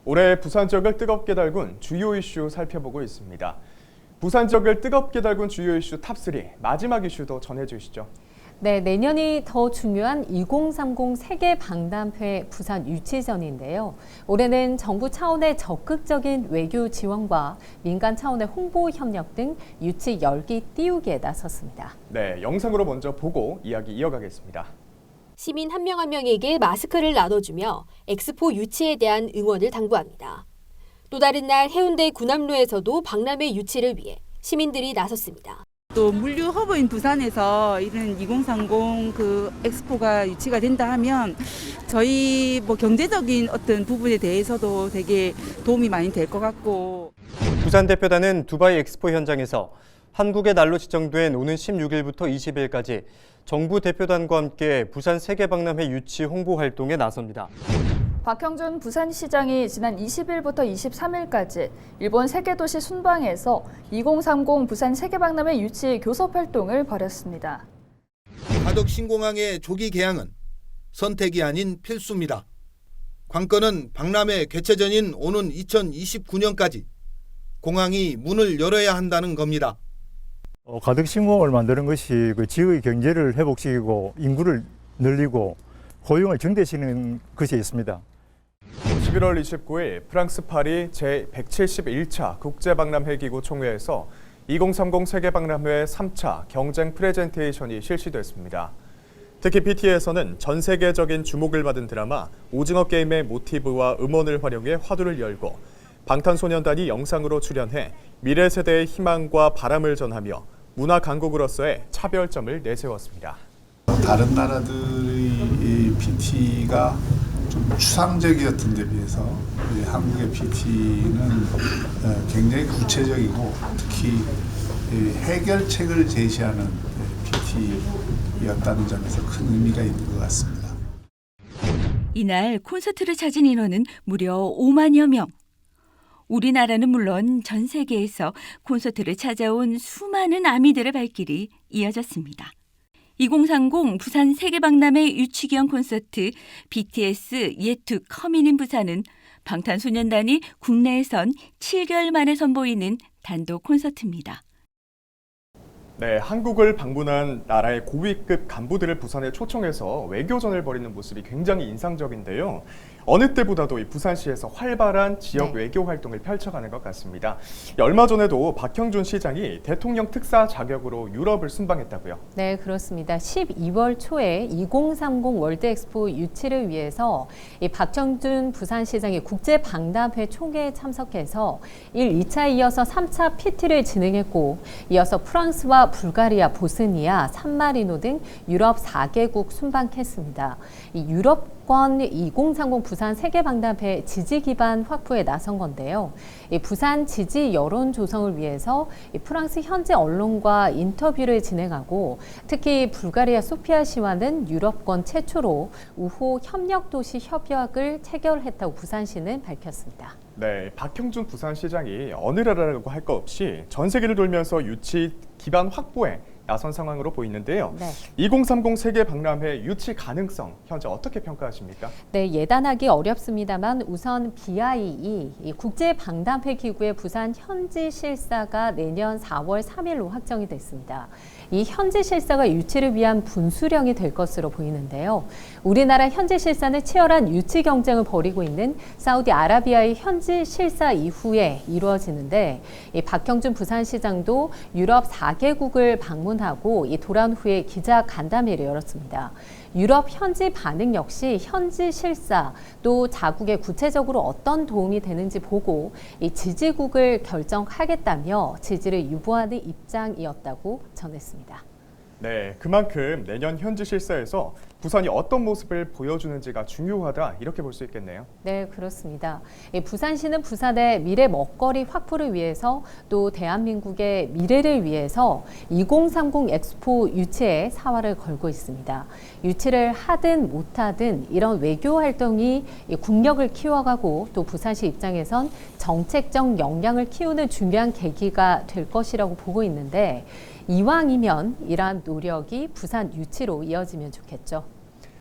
올해 부산 지역을 뜨겁게 달군 주요 이슈 살펴보고 있습니다. 부산 지역을 뜨겁게 달군 주요 이슈 탑3 마지막 이슈도 전해주시죠. 네, 내년이 더 중요한 2030 세계 박람회 부산 유치전인데요. 올해는 정부 차원의 적극적인 외교 지원과 민간 차원의 홍보 협력 등 유치 열기 띄우기에 나섰습니다. 네, 영상으로 먼저 보고 이야기 이어가겠습니다. 시민 한 명 한 명에게 마스크를 나눠주며 엑스포 유치에 대한 응원을 당부합니다. 또 다른 날 해운대 군함로에서도 박람회 유치를 위해 시민들이 나섰습니다. 또 물류 허브인 부산에서 이런 2030 엑스포가 유치가 된다 하면 저희 경제적인 어떤 부분에 대해서도 되게 도움이 많이 될 것 같고. 부산 대표단은 두바이 엑스포 현장에서 한국의 날로 지정된 오는 16일부터 20일까지 정부 대표단과 함께 부산 세계박람회 유치 홍보 활동에 나섭니다. 박형준 부산시장이 지난 20일부터 23일까지 일본 세계도시 순방에서 2030 부산 세계박람회 유치 교섭 활동을 벌였습니다. 가덕 신공항의 조기 개항은 선택이 아닌 필수입니다. 관건은 박람회 개최 전인 오는 2029년까지 공항이 문을 열어야 한다는 겁니다. 가덕 신공항을 만드는 것이 지역의 경제를 회복시키고 인구를 늘리고 고용을 증대시키는 것이 있습니다. 11월 29일 프랑스 파리 제171차 국제박람회기구 총회에서 2030 세계박람회 3차 경쟁 프레젠테이션이 실시됐습니다. 특히 PT에서는 전 세계적인 주목을 받은 드라마 오징어 게임의 모티브와 음원을 활용해 화두를 열고 방탄소년단이 영상으로 출연해 미래 세대의 희망과 바람을 전하며 문화 강국으로서의 차별점을 내세웠습니다. 다른 나라들의 PT가 좀 추상적이었던 데 비해서 한국의 PT는 굉장히 구체적이고 특히 해결책을 제시하는 PT였다는 점에서 큰 의미가 있는 것 같습니다. 이날 콘서트를 찾은 인원은 무려 5만여 명. 우리나라는 물론 전 세계에서 콘서트를 찾아온 수많은 아미들의 발길이 이어졌습니다. 2030 부산 세계박람회 유치기원 콘서트 BTS Yet to Come in 부산은 방탄소년단이 국내에선 7개월 만에 선보이는 단독 콘서트입니다. 네, 한국을 방문한 나라의 고위급 간부들을 부산에 초청해서 외교전을 벌이는 모습이 굉장히 인상적인데요. 어느 때보다도 이 부산시에서 활발한 지역 외교 활동을 펼쳐가는 것 같습니다. 얼마 전에도 박형준 시장이 대통령 특사 자격으로 유럽을 순방했다고요? 네, 그렇습니다. 12월 초에 2030 월드 엑스포 유치를 위해서 이 박형준 부산시장이 국제박람회 총회에 참석해서 2차 이어서 3차 PT를 진행했고 이어서 프랑스와 불가리아, 보스니아, 산마리노 등 유럽 4개국 순방했습니다. 이 유럽권 2030 부산 세계박람회 지지 기반 확보에 나선 건데요. 이 부산 지지 여론 조성을 위해서 이 프랑스 현지 언론과 인터뷰를 진행하고 특히 불가리아 소피아시와는 유럽권 최초로 우호 협력도시 협약을 체결했다고 부산시는 밝혔습니다. 네, 박형준 부산시장이 어느 나라라고 할 것 없이 전 세계를 돌면서 유치 기반 확보에 나선 상황으로 보이는데요. 네. 2030 세계박람회 유치 가능성 현재 어떻게 평가하십니까? 네, 예단하기 어렵습니다만 우선 BIE 국제박람회 기구의 부산 현지 실사가 내년 4월 3일로 확정이 됐습니다. 이 현지 실사가 유치를 위한 분수령이 될 것으로 보이는데요. 우리나라 현지 실사는 치열한 유치 경쟁을 벌이고 있는 사우디아라비아의 현지 실사 이후에 이루어지는데 이 박형준 부산시장도 유럽 4개국을 방문하고 이 돌아온 후에 기자 간담회를 열었습니다. 유럽 현지 반응 역시 현지 실사 또 자국에 구체적으로 어떤 도움이 되는지 보고 이 지지국을 결정하겠다며 지지를 유보하는 입장이었다고 전했습니다. 네, 그만큼 내년 현지 실사에서 부산이 어떤 모습을 보여주는지가 중요하다 이렇게 볼 수 있겠네요. 네, 그렇습니다. 부산시는 부산의 미래 먹거리 확보를 위해서 또 대한민국의 미래를 위해서 2030 엑스포 유치에 사활을 걸고 있습니다. 유치를 하든 못하든 이런 외교 활동이 국력을 키워가고 또 부산시 입장에선 정책적 역량을 키우는 중요한 계기가 될 것이라고 보고 있는데 이왕이면 이러한 노력이 부산 유치로 이어지면 좋겠죠.